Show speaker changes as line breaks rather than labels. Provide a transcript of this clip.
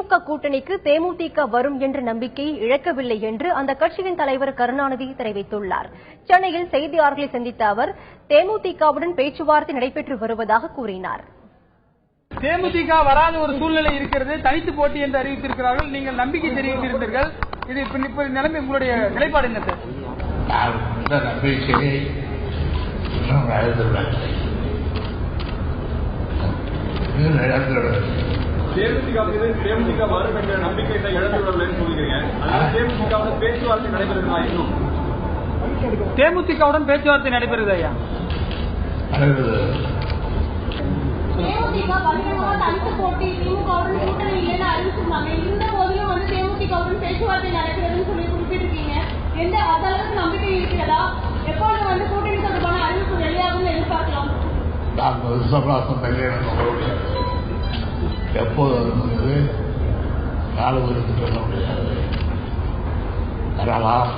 திமுக கூட்டணிக்கு தேமுதிக வரும் என்ற நம்பிக்கையை இழக்கவில்லை என்று அந்த கட்சியின் தலைவர் கருணாநிதி தெரிவித்துள்ளார். சென்னையில் செய்தியாளர்களை சந்தித்த அவர் தேமுதிகவுடன் பேச்சுவார்த்தை நடைபெற்று வருவதாக கூறினார்.
தேமுதிக வராத ஒரு சூழ்நிலை இருக்கிறது, தனித்து போட்டி என்று அறிவித்திருக்கிறார்கள். நீங்கள் நம்பிக்கை தெரிவித்திருந்தீர்கள். இது இப்ப நிலைமை உங்களுடைய நிலைப்பாடு என்ன சார்?
நம்பிக்கையை
தேமுதிக வரும் என்ற நம்பிக்கை இழந்துள்ளது சொல்லுகிறீங்க. தேமுதிகவுடன் பேச்சுவார்த்தை நடைபெறுகிறதா? இன்னும்
தேமுதிகவுடன் பேச்சுவார்த்தை நடைபெறுது ஐயா.
தேமுதிக பகிரங்கமா தனித்து போட்டி திமுகவுடன் கூட்டணி இல்லைன்னு அறிவிச்சிருந்தாங்க. இந்த போதிலும் தேமுதிகவுடன் பேச்சுவார்த்தை நடக்கிறதுன்னு சொல்லி குறிப்பிட்டிருக்கீங்க. எந்த அளவுக்கு நம்பிக்கை இருக்கிறதா? எப்பொழுது கூட்டணி தொடர்பான அறிவிப்பு வெளியாகும் எதிர்பார்க்கலாம்?
நாங்கள் விசுவாசம் எப்போது நாலு பேருக்கு சொல்ல முடியாது. வரலாம்